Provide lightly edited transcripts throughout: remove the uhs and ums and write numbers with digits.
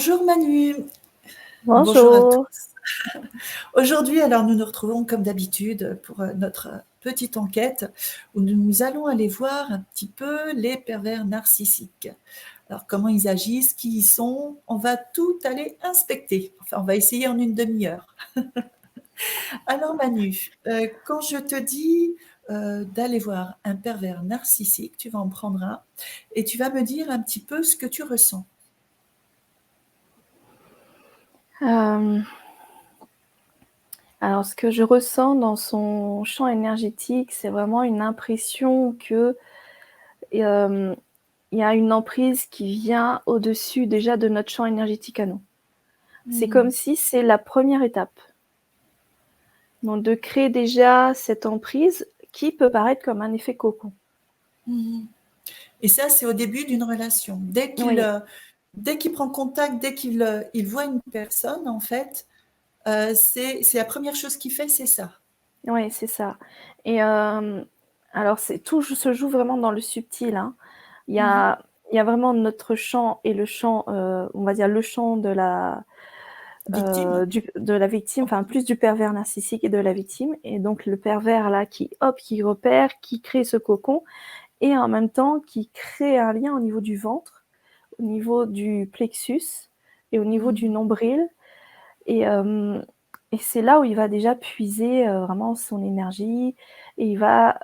Bonjour Manu, bonjour à Bonjour. tous. Aujourd'hui, alors nous nous retrouvons comme d'habitude pour notre petite enquête où nous allons aller voir un petit peu les pervers narcissiques. Alors comment ils agissent, qui ils sont, on va tout aller inspecter. Enfin, on va essayer en une demi-heure. Alors Manu, quand je te dis d'aller voir un pervers narcissique, tu vas en prendre un et tu vas me dire un petit peu ce que tu ressens. Euh, alors, ce que je ressens dans son champ énergétique, c'est vraiment une impression que il y a une emprise qui vient au-dessus déjà de notre champ énergétique à nous. C'est comme si c'est la première étape. Donc, de créer déjà cette emprise qui peut paraître comme un effet cocon. Et ça, c'est au début d'une relation. Oui, Dès qu'il prend contact, dès qu'il il voit une personne, en fait, c'est la première chose qu'il fait, c'est ça. oui, c'est ça. Et alors, tout se joue vraiment dans le subtil, hein. Il y Mhm. a, il y a vraiment notre champ et le champ, on va dire le champ Victime. de la victime, enfin plus du pervers narcissique et de la victime. Et donc le pervers là qui repère, qui crée ce cocon et en même temps qui crée un lien au niveau du ventre, au niveau du plexus et au niveau du Mhm. nombril. Et, euh, et c'est là où il va déjà puiser vraiment son énergie et il va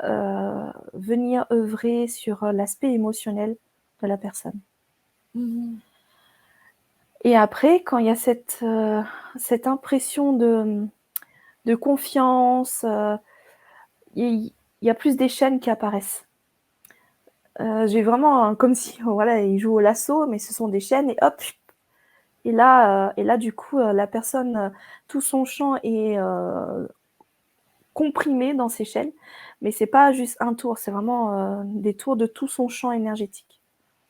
venir œuvrer sur l'aspect émotionnel de la personne. Mhm. Et après, quand il y a cette impression de confiance, il y a plus des chaînes qui apparaissent. J'ai vraiment comme si voilà, il joue au lasso, mais ce sont des chaînes et hop, et là du coup, la personne, tout son champ est comprimé dans ces chaînes, mais c'est pas juste un tour, c'est vraiment des tours de tout son champ énergétique.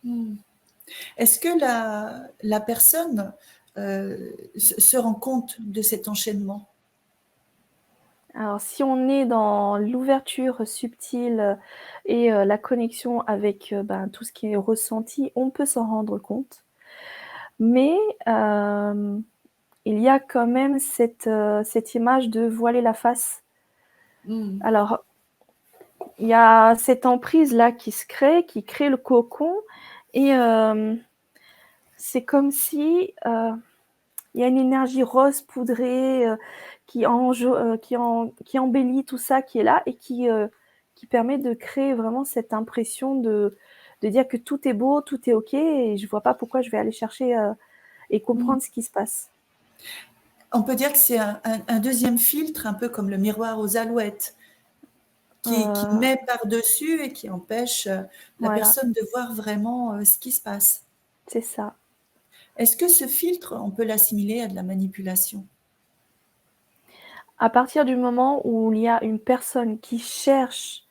Mhm. Est-ce que la personne se rend compte de cet enchaînement? Alors, si on est dans l'ouverture subtile et la connexion avec ben, tout ce qui est ressenti, on peut s'en rendre compte. Mais euh, il y a quand même cette image de voiler la face. Mhm. Alors, il y a cette emprise-là qui crée le cocon, et c'est comme si il y a une énergie rose poudrée qui embellit tout ça qui est là et qui permet de créer vraiment cette impression de dire que tout est beau, tout est OK et je vois pas pourquoi je vais aller chercher et Mhm. comprendre ce qui se passe. On peut dire que c'est un deuxième filtre, un peu comme le miroir aux alouettes, qui Euh, met par-dessus et qui empêche la voilà, personne de voir vraiment ce qui se passe. c'est ça. Est-ce que ce filtre, on peut l'assimiler à de la manipulation? À partir du moment où il y a une personne qui cherche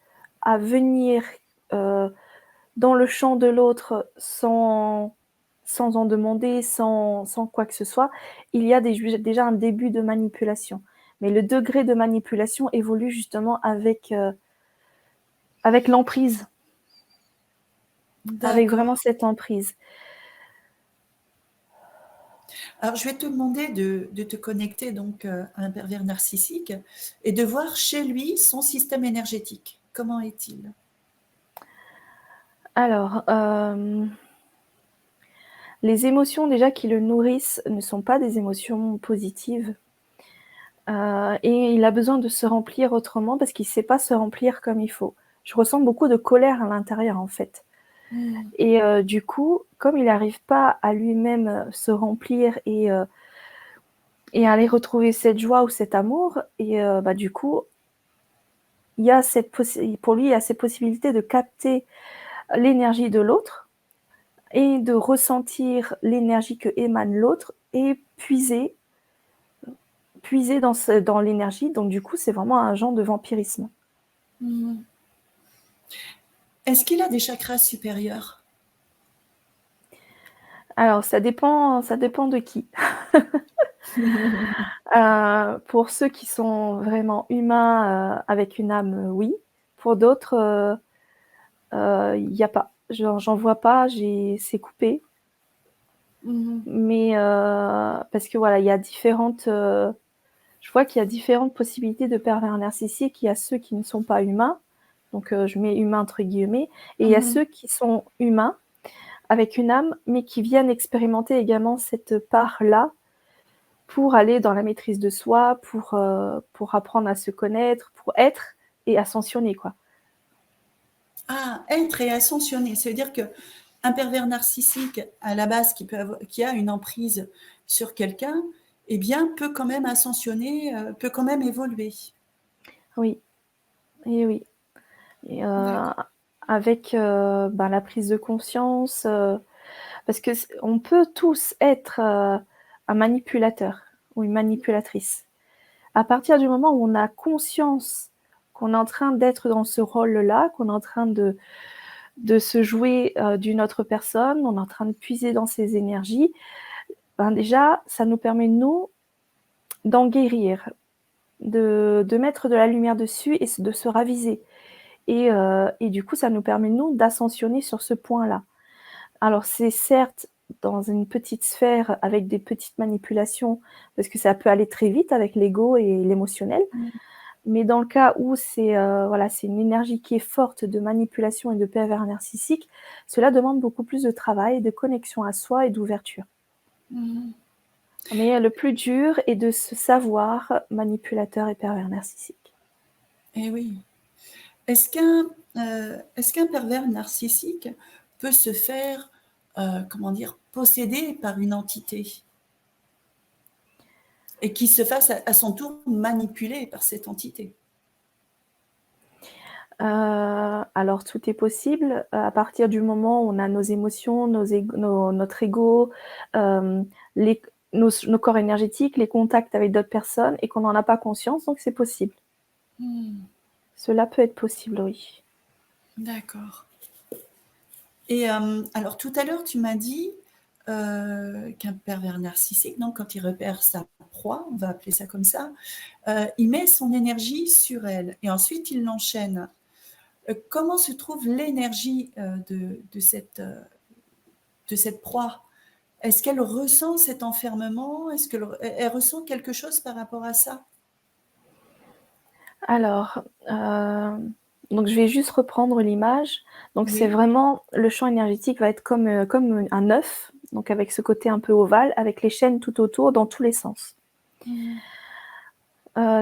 à venir euh, dans le champ de l'autre sans en demander, sans quoi que ce soit, il y a déjà un début de manipulation. Mais le degré de manipulation évolue justement avec l'emprise, avec D'accord. vraiment cette emprise. Alors, je vais te demander de te connecter donc à un pervers narcissique et de voir chez lui son système énergétique. Comment est-il? Alors, les émotions déjà qui le nourrissent ne sont pas des émotions positives. Et il a besoin de se remplir autrement parce qu'il ne sait pas se remplir comme il faut. Je ressens beaucoup de colère à l'intérieur en fait. Hmm. Et du coup, comme il n'arrive pas à lui-même se remplir et aller retrouver cette joie ou cet amour, et bah, du coup, il y a pour lui, il y a cette possibilité de capter l'énergie de l'autre et de ressentir l'énergie que émane l'autre et puiser dans l'énergie. Donc du coup, c'est vraiment un genre de vampirisme. Hmm. Est-ce qu'il a des chakras supérieurs? Alors, ça dépend de qui. Pour ceux qui sont vraiment humains, avec une âme, oui. Pour d'autres, il y a pas. J'en vois pas, c'est coupé. Mmh. Mais parce que voilà, il y a différentes, je vois qu'il y a différentes possibilités de pervers narcissiques. Il y a ceux qui ne sont pas humains, donc je mets «humains» entre guillemets, et il y a Mmh. ceux qui sont humains avec une âme, mais qui viennent expérimenter également cette part-là pour aller dans la maîtrise de soi, pour apprendre à se connaître, pour être et ascensionner, quoi. Ah, être et ascensionner. Ça veut dire qu'un pervers narcissique, à la base, qui a une emprise sur quelqu'un, eh bien, peut quand même ascensionner, peut quand même évoluer. Oui, et oui, et D'accord. avec, ben, la prise de conscience, parce que on peut tous être un manipulateur ou une manipulatrice. À partir du moment où on a conscience qu'on est en train d'être dans ce rôle-là, qu'on est en train de se jouer d'une autre personne, on est en train de puiser dans ses énergies, ben déjà, ça nous permet, nous, d'en guérir, de mettre de la lumière dessus et de se raviser. Et du coup, ça nous permet, nous, d'ascensionner sur ce point-là. Alors c'est certes dans une petite sphère avec des petites manipulations, parce que ça peut aller très vite avec l'ego et l'émotionnel, Mmh. mais dans le cas où c'est, voilà, c'est une énergie qui est forte de manipulation et de pervers narcissique, cela demande beaucoup plus de travail, de connexion à soi et d'ouverture. Mmh. Mais le plus dur est de se savoir manipulateur et pervers narcissique. Eh oui. Est-ce qu'un pervers narcissique peut se faire, comment dire, posséder par une entité et qui se fasse à son tour manipuler par cette entité? Alors tout est possible, à partir du moment où on a nos émotions, notre ego, hem, les nos corps énergétiques, les contacts avec d'autres personnes et qu'on n'en a pas conscience, donc c'est possible. Mmh. Cela peut être possible, oui. D'accord. Et alors tout à l'heure, tu m'as dit, qu'un pervers narcissique, donc quand il repère sa proie, on va appeler ça comme ça, il met son énergie sur elle et ensuite il l'enchaîne. Comment se trouve l'énergie, de cette proie? Est-ce qu'elle ressent cet enfermement? Est-ce qu'elle ressent quelque chose par rapport à ça? Alors, donc je vais juste reprendre l'image. Donc c'est Oui. vraiment le champ énergétique va être comme un œuf, donc avec ce côté un peu ovale, avec les chaînes tout autour dans tous les sens. Mmh.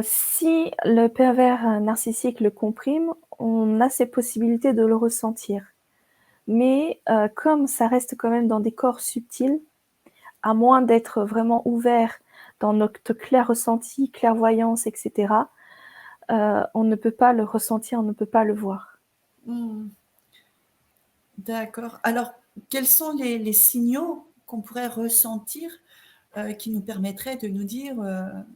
Si le pervers narcissique le comprime, on a ces possibilités de le ressentir. Mais comme ça reste quand même dans des corps subtils, à moins d'être vraiment ouvert dans notre clair ressenti, clairvoyance et cetera, on ne peut pas le ressentir, on ne peut pas le voir. Mmh. D'accord. Alors, quels sont les signaux qu'on pourrait ressentir, qui nous permettraient de nous dire,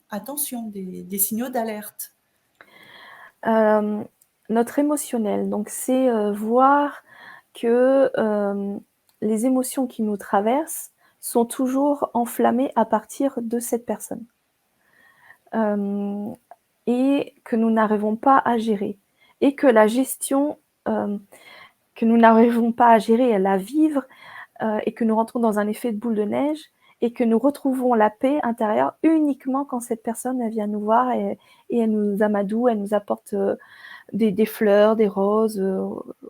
attention, des signaux d'alerte? Hem, Notre émotionnel, donc c'est, voir que, les émotions qui nous traversent sont toujours enflammées à partir de cette personne. Hem Et que nous n'arrivons pas à gérer et que la gestion, hem, que nous n'arrivons pas à gérer et à la vivre, et que nous rentrons dans un effet de boule de neige et que nous retrouvons la paix intérieure uniquement quand cette personne, elle vient nous voir et elle nous amadoue, elle nous apporte, des fleurs, des roses,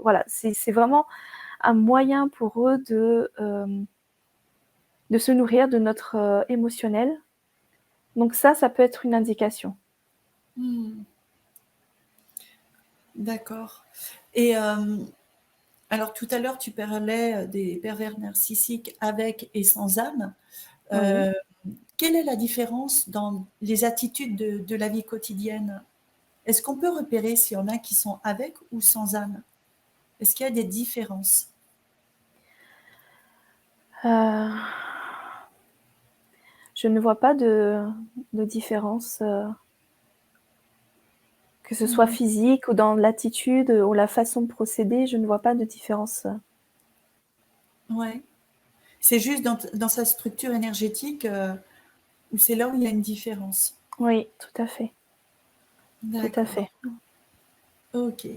voilà. C'est vraiment un moyen pour eux de se nourrir de notre, émotionnel. Donc ça peut être une indication. Mmh. D'accord. Et alors tout à l'heure, tu parlais, des pervers narcissiques avec et sans âme. Oui. Heu, Quelle est la différence dans les attitudes de la vie quotidienne? Est-ce qu'on peut repérer s'il y en a qui sont avec ou sans âme? Est-ce qu'il y a des différences? Heu, je ne vois pas de différence, que ce soit Mmh. physique ou dans l'attitude, ou la façon de procéder, je ne vois pas de différence. Ouais. C'est juste dans sa structure énergétique, où c'est là où il y a une différence. Oui, tout à fait, tout à D'accord. fait. OK.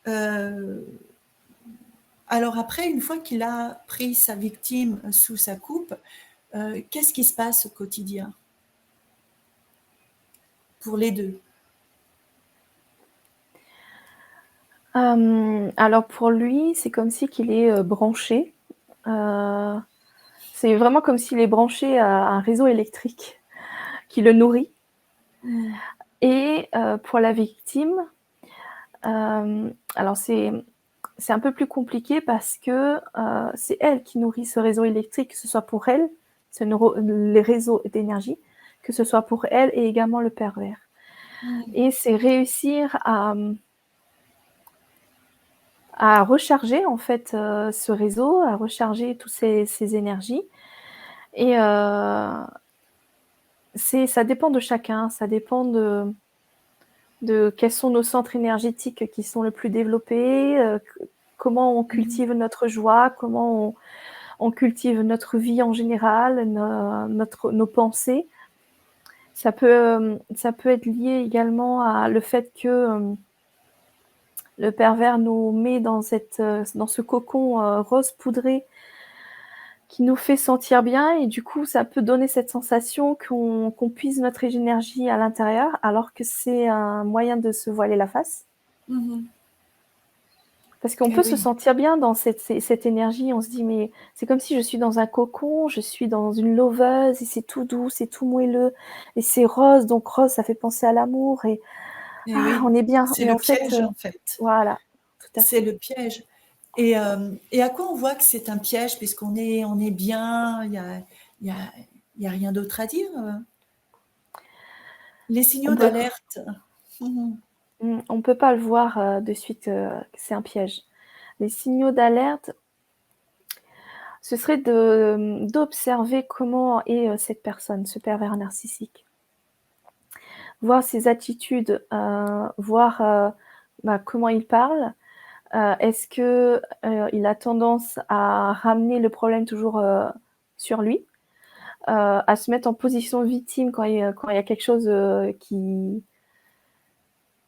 Heu Alors après, une fois qu'il a pris sa victime sous sa coupe, qu'est-ce qui se passe au quotidien pour les deux? Alors pour lui, c'est comme si qu'il est branché. C'est vraiment comme s'il est branché à un réseau électrique qui le nourrit. Mmh. Et pour la victime, alors c'est un peu plus compliqué parce que c'est elle qui nourrit ce réseau électrique, que ce soit pour elle, les réseaux d'énergie, que ce soit pour elle et également le pervers. Mmh. Et c'est réussir à recharger en fait ce réseau, à recharger toutes ces énergies. Et ça dépend de chacun, ça dépend de quels sont nos centres énergétiques qui sont le plus développés, comment on Mmh. cultive notre joie, comment on cultive notre vie en général, nos pensées. Ça peut être lié également à le fait que le pervers nous met dans ce cocon rose poudré qui nous fait sentir bien, et du coup ça peut donner cette sensation qu'on puise notre énergie à l'intérieur, alors que c'est un moyen de se voiler la face. Mmh. Parce qu'on Eh peut se oui, sentir bien dans cette énergie, on se dit: «Mais c'est comme si je suis dans un cocon, je suis dans une lauveuse et c'est tout doux, c'est tout moelleux et c'est rose, donc rose ça fait penser à l'amour et eh oui, on est bien». c'est Mais le en fait, piège en fait. voilà, tout à C'est fait. le piège. Et à quoi on voit que c'est un piège puisqu'on est bien, il y a, il y a rien d'autre à dire. Les On signaux peut d'alerte. Mhm. on peut pas le voir, de suite, que c'est un piège. Les signaux d'alerte, ce serait d'observer comment est, cette personne, ce pervers narcissique. Voir ses attitudes, voir, comment il parle. Est-ce que, il a tendance à ramener le problème toujours, sur lui? À se mettre en position de victime quand il y a quelque chose,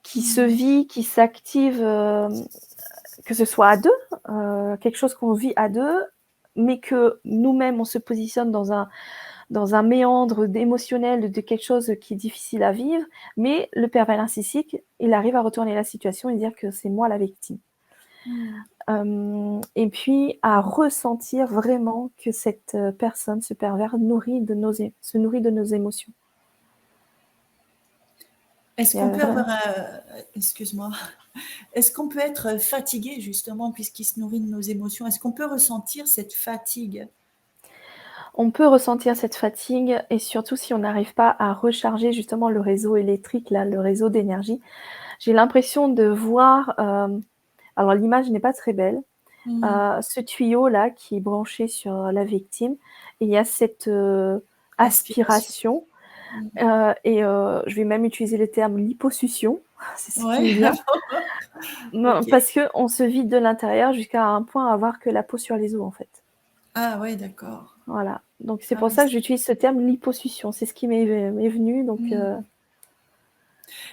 qui se Mhm. vit, qui s'active, que ce soit à 2, quelque chose qu'on vit à 2, mais que nous-mêmes on se positionne dans un méandre émotionnel de quelque chose qui est difficile à vivre, mais le pervers narcissique, il arrive à retourner la situation et dire que c'est moi la victime. Mhm. Et puis à ressentir vraiment que cette personne, ce pervers, se nourrit de nos émotions. Est-ce Il y qu'on a peut vrai- avoir excuse-moi, est-ce qu'on peut être fatigué justement puisqu'il se nourrit de nos émotions? Est-ce qu'on peut ressentir cette fatigue? On peut ressentir cette fatigue, et surtout si on n'arrive pas à recharger justement le réseau électrique, là, le réseau d'énergie. J'ai l'impression de voir, alors l'image n'est pas très belle, Mhm. ce tuyau-là qui est branché sur la victime, et il y a cette Aspiration. aspiration, Mhm. et je vais même utiliser le terme liposuction, c'est ce qui Ouais. me vient. Non, Ok. parce qu'on se vide de l'intérieur jusqu'à un point à avoir que la peau sur les os, en fait. Ah ouais, d'accord. Voilà, donc c'est Ah pour oui. ça que j'utilise ce terme liposuction, c'est ce qui m'est venu, donc Mhm.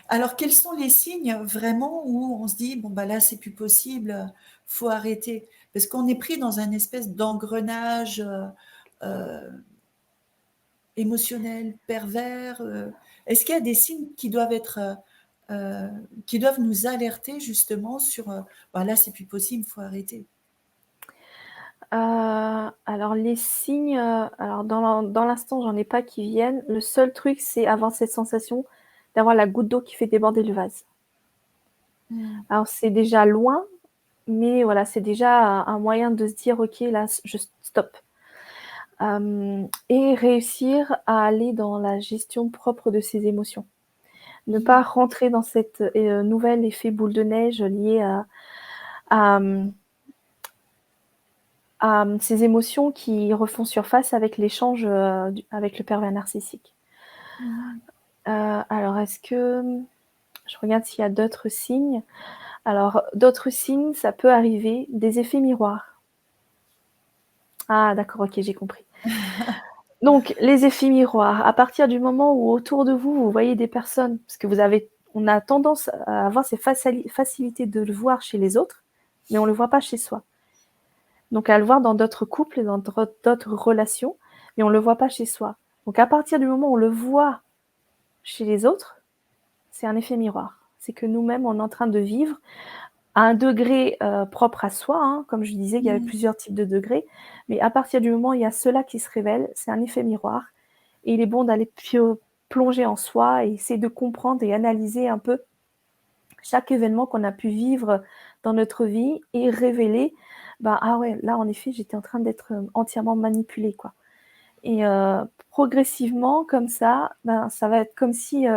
Alors, quels sont les signes vraiment où on se dit, bon, bah là, c'est plus possible, faut arrêter? Parce qu'on est pris dans un espèce d'engrenage euh, émotionnel, pervers. Est-ce qu'il y a des signes euh, qui doivent nous alerter justement sur, bah là, c'est plus possible, faut arrêter? alors les signes, alors dans l'instant, j'en ai pas qui viennent. Le seul truc, c'est avoir cette sensation d'avoir la goutte d'eau qui fait déborder le vase. Mm. Alors c'est déjà loin, mais voilà, c'est déjà un moyen de se dire: «OK, là, je stop». Et réussir à aller dans la gestion propre de ses émotions. Ne pas Mm. rentrer dans cet nouvel effet boule de neige lié à, mmh, ces émotions qui refont surface avec l'échange, avec le pervers narcissique. Mm. Alors est-ce que, je regarde s'il y a d'autres signes. Alors d'autres signes, ça peut arriver, des effets miroirs. Ah d'accord, OK, j'ai compris. Donc les effets miroirs, à partir du moment où autour de vous, vous voyez des personnes, parce que on a tendance à avoir ces facilités de le voir chez les autres, mais on ne le voit pas chez soi. Donc à le voir dans d'autres couples et dans d'autres relations, mais on ne le voit pas chez soi. Donc à partir du moment où on le voit chez les autres, c'est un effet miroir. C'est que nous-mêmes, on est en train de vivre à un degré propre à soi, hein. Comme je disais, il y avait Mmh. plusieurs types de degrés, mais à partir du moment où il y a cela qui se révèle, c'est un effet miroir. Et il est bon d'aller plonger en soi et essayer de comprendre et analyser un peu chaque événement qu'on a pu vivre dans notre vie et révéler, bah, ah ouais, là en effet, j'étais en train d'être entièrement manipulée, quoi. Et progressivement, comme ça, ben, ça va être comme si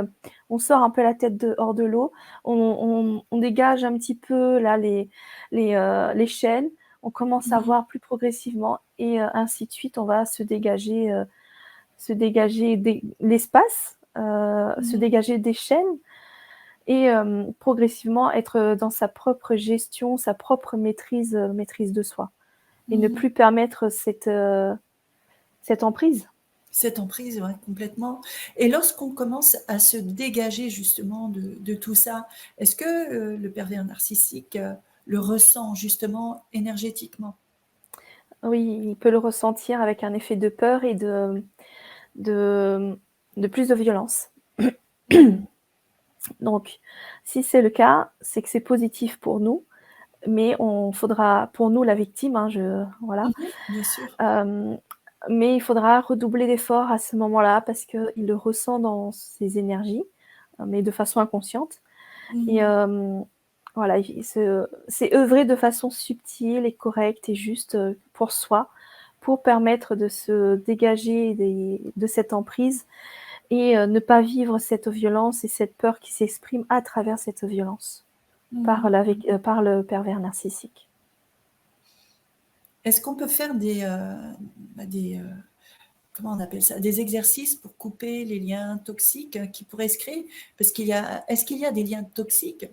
on sort un peu la tête hors de l'eau, on dégage un petit peu là les chaînes, on commence à Mmh. voir plus progressivement et ainsi de suite, on va se dégager l'espace, se Mmh. dégager des chaînes et progressivement être dans sa propre gestion, sa propre maîtrise de soi et ne Mmh. plus permettre cette emprise. Cette emprise, ouais, complètement. Et lorsqu'on commence à se dégager justement de tout ça, est-ce que, le pervers narcissique, le ressent justement énergétiquement? Oui, il peut le ressentir avec un effet de peur et de de plus de violence. Mmh. Donc si c'est le cas, c'est que c'est positif pour nous, mais on faudra pour nous la victime, hein, voilà, Mmh. Bien sûr. hem, mais il faudra redoubler d'efforts à ce moment-là parce qu'il le ressent dans ses énergies, mais de façon inconsciente et Mmh. voilà, c'est œuvrer de façon subtile et correcte et juste, pour soi, pour permettre de se dégager de cette emprise et ne pas vivre cette violence et cette peur qui s'exprime à travers cette violence Mmh. par le pervers narcissique. Est-ce qu'on peut faire des, comment on appelle ça? Des exercices pour couper les liens toxiques qui pourraient se créer? Parce qu'il y a est-ce qu'il y a des liens toxiques,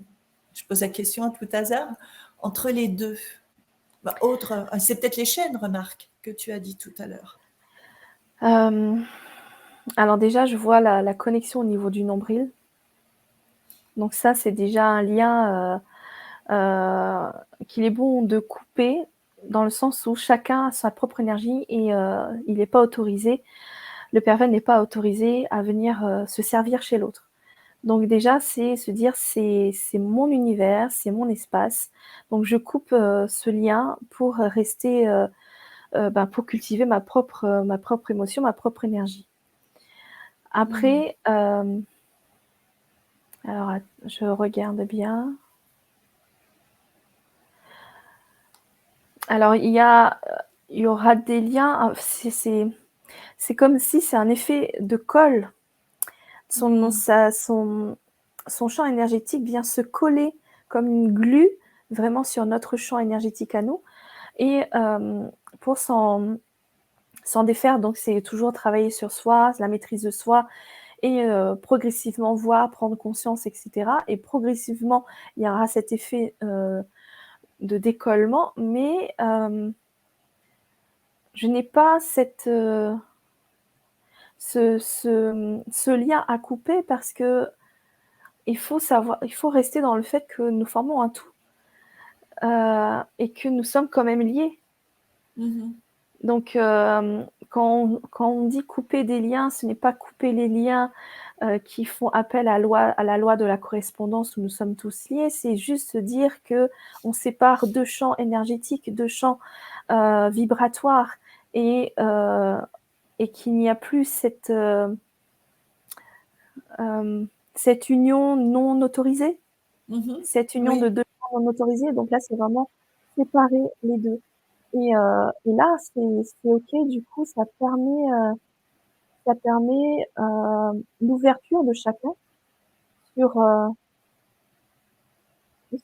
je pose la question à tout hasard, entre les 2? Bah, c'est peut-être les chaînes, remarque, que tu as dit tout à l'heure. Hem, alors déjà, je vois la connexion au niveau du nombril. Donc ça, c'est déjà un lien, qu'il est bon de couper, dans le sens où chacun a sa propre énergie et il n'est pas autorisé le pervers n'est pas autorisé à venir, se servir chez l'autre. Donc déjà, c'est se dire: «C'est mon univers, c'est mon espace, donc je coupe, ce lien pour rester, ben, pour cultiver ma propre émotion, ma propre énergie». Mmh. Après, alors je regarde bien. Alors il y aura des liens, c'est comme si c'est un effet de colle. Mmh. Son champ énergétique vient se coller comme une glu, vraiment sur notre champ énergétique à nous et pour s'en défaire, donc c'est toujours travailler sur soi, la maîtrise de soi et progressivement voir, prendre conscience et cetera et progressivement, il y aura cet effet, de décollement mais je n'ai pas ce lien à couper parce qu'il il faut rester dans le fait que nous formons un tout, et que nous sommes quand même liés. Mmh. Donc quand on dit couper des liens, ce n'est pas couper les liens, qui font appel à la loi de la correspondance où nous sommes tous liés, c'est juste se dire qu'on sépare 2 champs énergétiques, 2 champs, vibratoires et heu et qu'il n'y a plus hem, cette union non autorisée, Mmh. cette union Oui. de 2 champs non autorisés. Donc là, c'est vraiment séparer les 2 et là, c'est OK, du coup, ça permet, l'ouverture de chacun sur,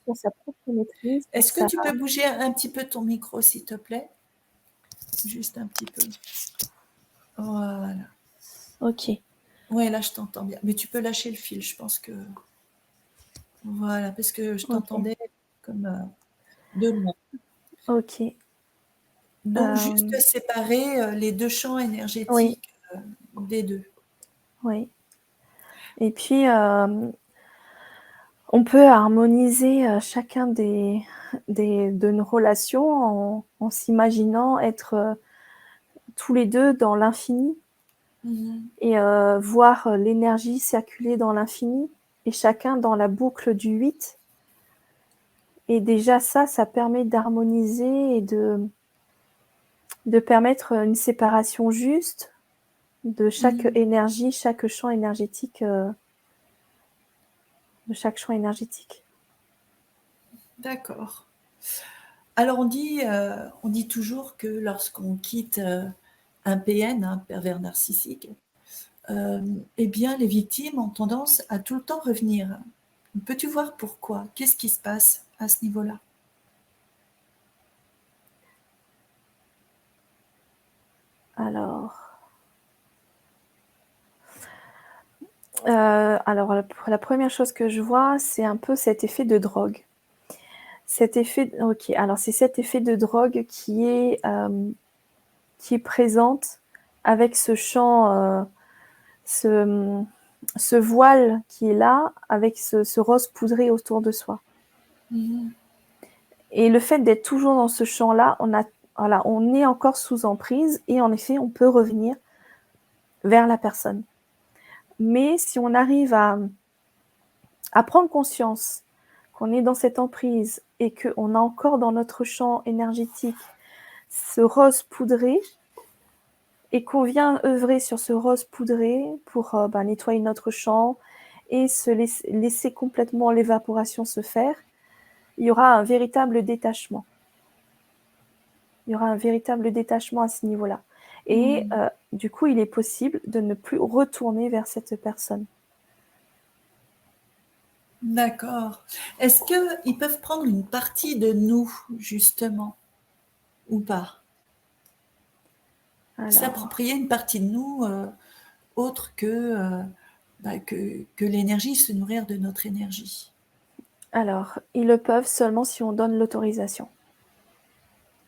sur sa propre maîtrise, sur Est-ce que sa tu peux bouger un petit peu ton micro, s'il te plaît? Juste un petit peu. Voilà. OK, Ouais, là, je t'entends bien. Mais tu peux lâcher le fil, je pense que voilà, parce que je OK, t'entendais comme, de loin. OK, Donc juste hem, séparer, les 2 champs oui, énergétiques, des 2. oui et puis, on peut harmoniser, chacun de nos relations en s'imaginant être tous les deux dans l'infini et voir l'énergie circuler dans l'infini et chacun dans la boucle du 8. Et déjà ça permet d'harmoniser et de permettre une séparation juste de chaque énergie, chaque champ énergétique, de chaque champ énergétique. D'accord. Alors on dit toujours que lorsqu'on quitte un PN, un pervers narcissique, eh bien les victimes ont tendance à tout le temps revenir. Peux-tu voir pourquoi? Qu'est-ce qui se passe à ce niveau-là? Alors la première chose que je vois, c'est un peu cet effet de drogue. C'est cet effet de drogue qui est présente avec ce champ, ce voile qui est là, avec ce rose poudré autour de soi. Et le fait d'être toujours dans ce champ-là, on est encore sous emprise et en effet, on peut revenir vers la personne. Mais si on arrive à prendre conscience qu'on est dans cette emprise et qu'on a encore dans notre champ énergétique ce rose poudré et qu'on vient œuvrer sur ce rose poudré pour nettoyer notre champ et se laisser complètement l'évaporation se faire, il y aura un véritable détachement. Il y aura un véritable détachement à ce niveau-là. Et du coup, il est possible de ne plus retourner vers cette personne. D'accord. Est-ce qu'ils peuvent prendre une partie de nous, justement, ou pas? S'approprier une partie de nous autre que l'énergie, se nourrir de notre énergie. Alors, ils le peuvent seulement si on donne l'autorisation.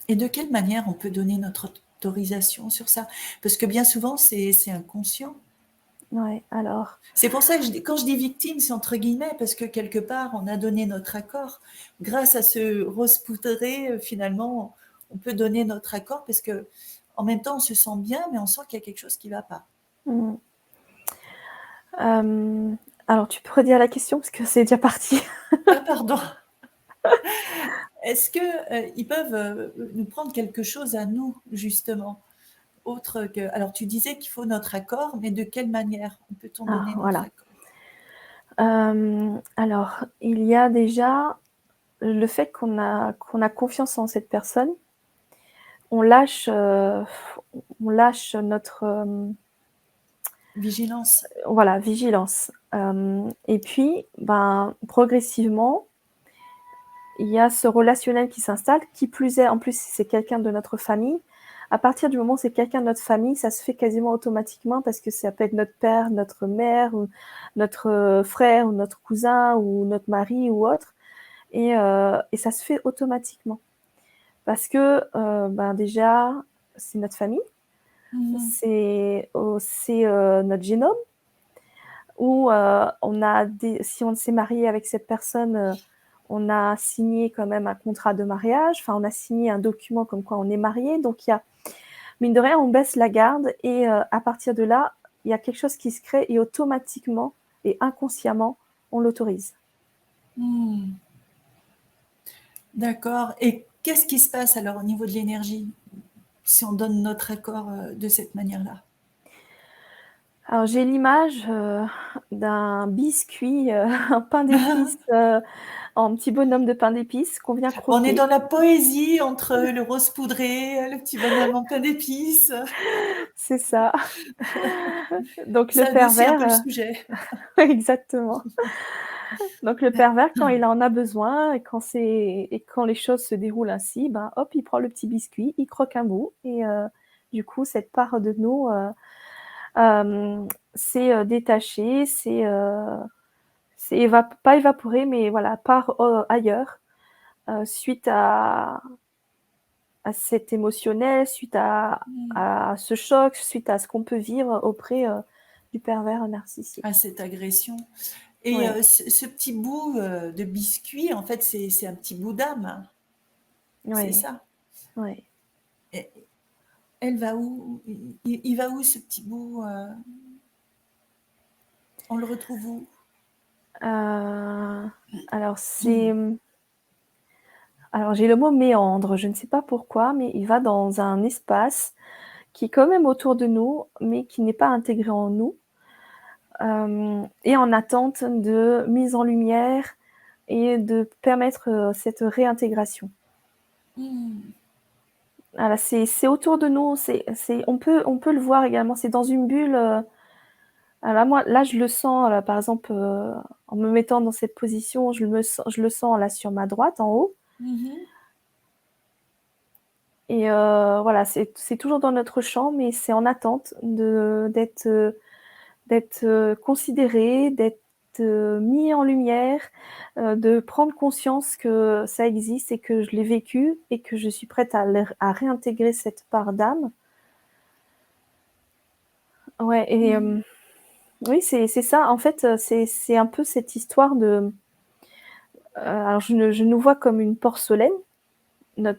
Et de quelle manière on peut donner notre autorisation sur ça? Parce que bien souvent, c'est inconscient. Ouais, alors. C'est pour ça que quand je dis victime, c'est entre guillemets, parce que quelque part, on a donné notre accord. Grâce à ce rose poudré, finalement, on peut donner notre accord parce que en même temps, on se sent bien, mais on sent qu'il y a quelque chose qui ne va pas. Alors, tu peux redire la question parce que c'est déjà parti. Ah, pardon. Est-ce qu'ils peuvent nous prendre quelque chose à nous, justement, autre que... Alors, tu disais qu'il faut notre accord, mais de quelle manière on peut-on donner notre accord? Alors, il y a déjà le fait qu'on a confiance en cette personne. On lâche notre vigilance. Voilà, vigilance. Et puis, progressivement, il y a ce relationnel qui s'installe. Qui plus est, en plus, si c'est quelqu'un de notre famille, à partir du moment où c'est quelqu'un de notre famille, ça se fait quasiment automatiquement parce que ça peut être notre père, notre mère, ou notre frère, ou notre cousin, ou notre mari, ou autre. Et ça se fait automatiquement. Parce que, déjà, c'est notre famille, c'est notre génome, où si on s'est marié avec cette personne, on a signé quand même un contrat de mariage, enfin on a signé un document comme quoi on est marié, donc il y a, mine de rien, on baisse la garde et à partir de là, il y a quelque chose qui se crée et automatiquement et inconsciemment, on l'autorise. D'accord. Et qu'est-ce qui se passe alors au niveau de l'énergie si on donne notre accord de cette manière-là? Alors j'ai l'image d'un biscuit, un pain d'épices, en petit bonhomme de pain d'épices qu'on vient croquer. On est dans la poésie entre le rose poudré, le petit bonhomme en pain d'épices. C'est ça. Donc ça le pervers, adoucit un peu le sujet. Exactement. Donc le pervers, quand il en a besoin et quand les choses se déroulent ainsi, hop, il prend le petit biscuit, il croque un bout et du coup cette part de nous s'est détachée, pas évaporée, mais voilà, part ailleurs suite à cet émotionnel, suite à ce choc, suite à ce qu'on peut vivre auprès du pervers narcissique. À cette agression. Et Ouais. ce petit bout de biscuit, en fait, c'est un petit bout d'âme. Ouais. C'est ça. Ouais. Et elle va où? Il va où ce petit bout? On le retrouve où? Alors alors j'ai le mot méandre, je ne sais pas pourquoi, mais il va dans un espace qui est quand même autour de nous, mais qui n'est pas intégré en nous, et en attente de mise en lumière et de permettre, cette réintégration. Mmh. Voilà, c'est autour de nous, on peut le voir également, c'est dans une bulle, voilà, moi, là, je le sens, par exemple, en me mettant dans cette position, je le sens là sur ma droite, en haut. Mmh. Et voilà, c'est toujours dans notre champ, mais c'est en attente d'être considéré, d'être mis en lumière, de prendre conscience que ça existe et que je l'ai vécu et que je suis prête à réintégrer cette part d'âme. Ouais, et Mmh. oui, c'est ça. En fait, c'est un peu cette histoire de, alors je nous vois comme une porcelaine.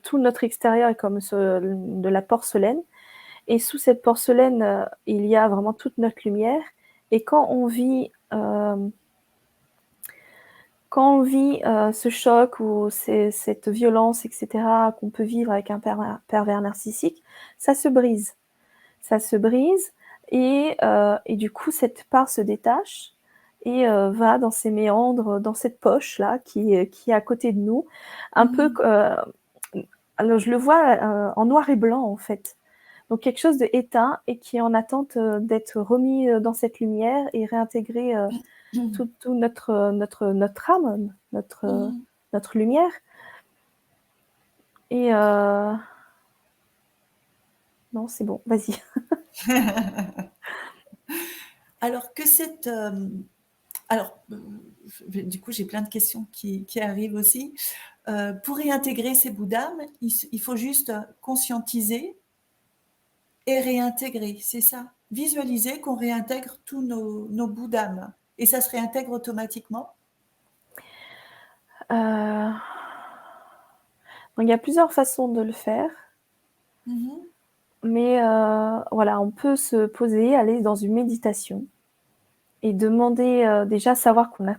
Tout notre extérieur est comme de la porcelaine. Et sous cette porcelaine, il y a vraiment toute notre lumière. Et quand on vit ce choc ou cette violence, et cetera, qu'on peut vivre avec un pervers narcissique, ça se brise. Ça se brise et du coup, cette part se détache et va dans ses méandres, dans cette poche-là qui est à côté de nous, un peu Mmh. alors je le vois, en noir et blanc, en fait. Donc quelque chose de éteint et qui est en attente, d'être remis, dans cette lumière et réintégrer, tout notre âme, Mmh. notre lumière. Et non, c'est bon, vas-y. Alors que cette, alors, du coup, j'ai plein de questions qui arrivent aussi. Pour réintégrer ces bouts d'âme, il faut juste conscientiser et réintégrer, c'est ça? Visualiser qu'on réintègre tous nos bouts d'âme et ça se réintègre automatiquement? Heu, donc il y a plusieurs façons de le faire, Mmh. mais voilà, on peut se poser, aller dans une méditation et demander, déjà savoir on a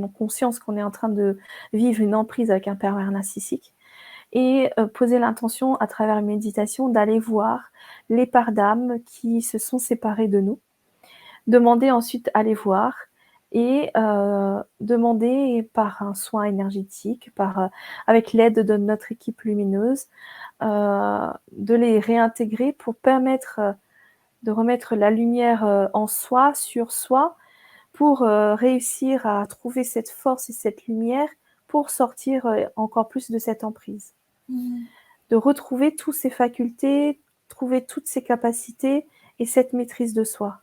conscience qu'on est en train de vivre une emprise avec un pervers narcissique et poser l'intention à travers une méditation d'aller voir les parts d'âme qui se sont séparées de nous. Demander ensuite à les voir et demander par un soin énergétique, avec l'aide de notre équipe lumineuse, de les réintégrer pour permettre, de remettre la lumière, en soi, sur soi, pour, réussir à trouver cette force et cette lumière pour sortir, encore plus de cette emprise. Mmh. De retrouver toutes ses facultés, trouver toutes ses capacités et cette maîtrise de soi.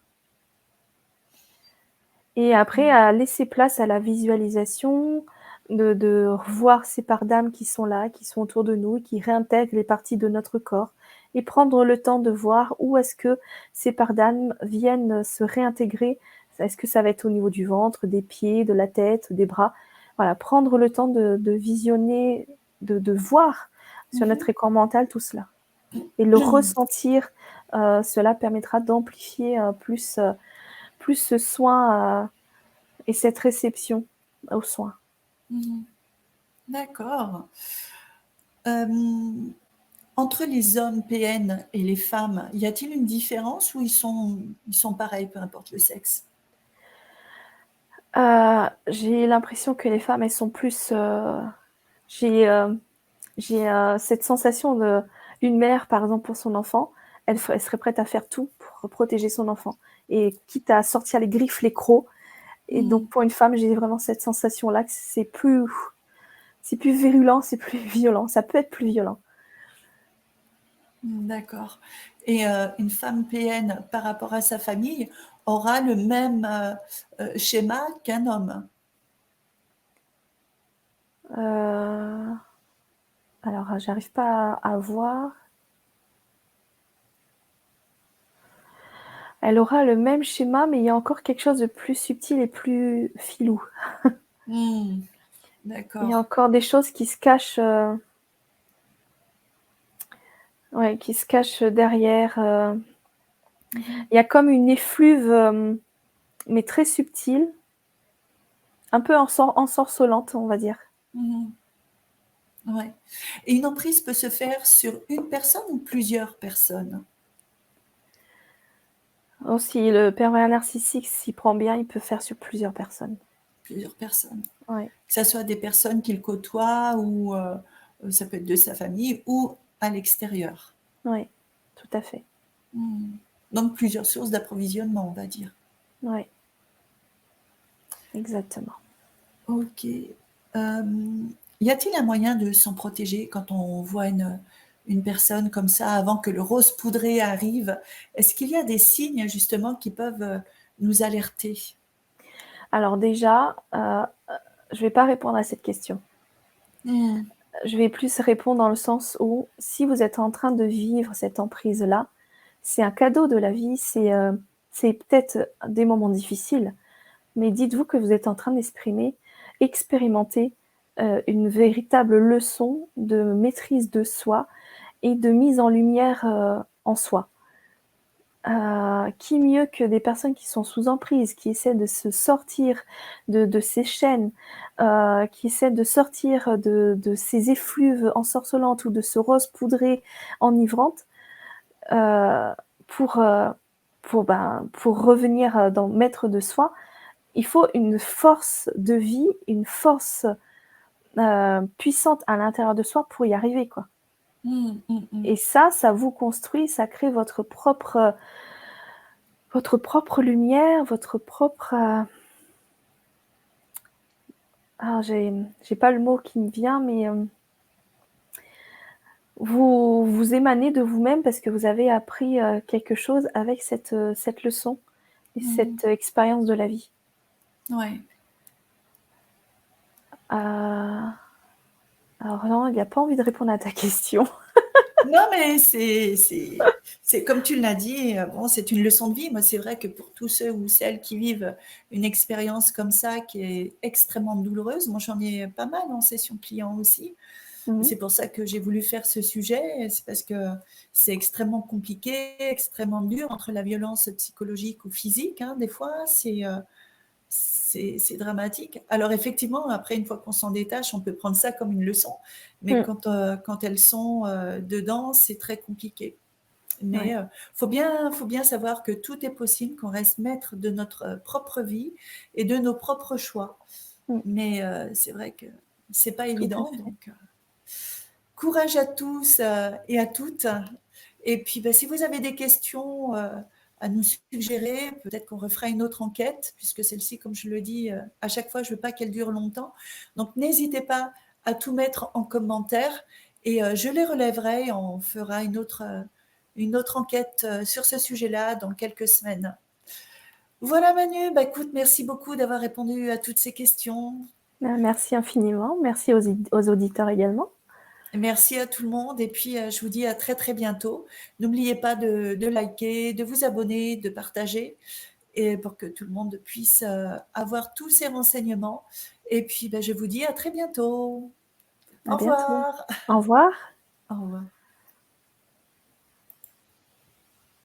Et après, à laisser place à la visualisation, de revoir ces parts d'âme qui sont là, qui sont autour de nous, qui réintègrent les parties de notre corps et prendre le temps de voir où est-ce que ces parts d'âme viennent se réintégrer. Est-ce que ça va être au niveau du ventre, des pieds, de la tête, des bras? Voilà, prendre le temps de visionner, de voir sur Mmh. notre écran mental tout cela et le ressentir, cela permettra d'amplifier, plus ce soin, et cette réception aux soins. Mmh. D'accord. Hem, Entre les hommes PN et les femmes, y a-t-il une différence ou ils sont pareils, peu importe le sexe? J'ai l'impression que les femmes, elles sont plus, j'ai, cette sensation d'une mère, par exemple, pour son enfant, elle serait prête à faire tout pour protéger son enfant et quitte à sortir les griffes, les crocs. Et Mmh. donc pour une femme, j'ai vraiment cette sensation-là que c'est plus virulent, c'est plus violent. Ça peut être plus violent. D'accord. Et une femme PN, par rapport à sa famille, aura le même, schéma qu'un homme? Heu, alors, j'arrive pas à voir. Elle aura le même schéma, mais il y a encore quelque chose de plus subtil et plus filou. Mmh. Il y a D'accord. encore des choses qui se cachent, Ouais, qui se cache derrière. Mhm. Il y a comme une effluve, mais très subtile, un peu ensorcelante, on va dire. Mhm. Ouais. Et une emprise peut se faire sur une personne ou plusieurs personnes? Oh, si le pervers narcissique s'y prend bien, il peut faire sur plusieurs personnes. Plusieurs personnes. Ouais, Que ce soit des personnes qu'il côtoie ou ça peut être de sa famille ou à l'extérieur. ouais, tout à fait. Hmm. Donc plusieurs sources d'approvisionnement, on va dire. Ouais, exactement. Ok. Y a-t-il un moyen de s'en protéger quand on voit une personne comme ça avant que le rose poudré arrive? Est-ce qu'il y a des signes justement qui peuvent nous alerter? Alors déjà, je vais pas répondre à cette question. Hmm. Je vais plus répondre dans le sens où si vous êtes en train de vivre cette emprise-là, c'est un cadeau de la vie, c'est peut-être des moments difficiles, mais dites-vous que vous êtes en train expérimenter une véritable leçon de maîtrise de soi et de mise en lumière en soi. Qui mieux que des personnes qui sont sous emprise, qui essaient de se sortir de ces chaînes, qui essaient de sortir de ces effluves ensorcelantes ou de ce rose poudré enivrante, euh, pour, euh, pour revenir dans maître de soi. Il faut une force de vie, une force puissante à l'intérieur de soi pour y arriver, quoi. Hmm, hmm, hmm. Et ça vous construit, ça crée votre propre lumière, votre propre. Ah, j'ai pas le mot qui me vient, mais vous émanez de vous-même parce que vous avez appris quelque chose avec cette leçon et Hmm. cette expérience de la vie. Ouais. Alors non, il n'y a pas envie de répondre à ta question. Non, mais c'est comme tu l'as dit, bon, c'est une leçon de vie. Moi, c'est vrai que pour tous ceux ou celles qui vivent une expérience comme ça, qui est extrêmement douloureuse, moi, j'en ai pas mal en session client aussi. Mhm. C'est pour ça que j'ai voulu faire ce sujet. C'est parce que c'est extrêmement compliqué, extrêmement dur entre la violence psychologique ou physique. Hein, des fois, c'est dramatique. Alors effectivement, après, une fois qu'on s'en détache, on peut prendre ça comme une leçon. Mais Mm. quand elles sont dedans, c'est très compliqué. Mais Ouais. faut bien savoir que tout est possible, qu'on reste maître de notre propre vie et de nos propres choix. Mm. Mais c'est vrai que c'est pas Tout à évident. fait. Donc, courage à tous et à toutes. Et puis, si vous avez des questions à nous suggérer, peut-être qu'on refera une autre enquête, puisque celle-ci, comme je le dis, à chaque fois, je ne veux pas qu'elle dure longtemps. Donc, n'hésitez pas à tout mettre en commentaire et je les relèverai. On fera une autre enquête sur ce sujet-là dans quelques semaines. Voilà Manu, écoute, merci beaucoup d'avoir répondu à toutes ces questions. Merci infiniment. Merci aux auditeurs également. Merci à tout le monde et puis je vous dis à très très bientôt. N'oubliez pas de liker, de vous abonner, de partager et pour que tout le monde puisse avoir tous ces renseignements. Et puis je vous dis à très bientôt. À Au bientôt. revoir. Au revoir. Au revoir.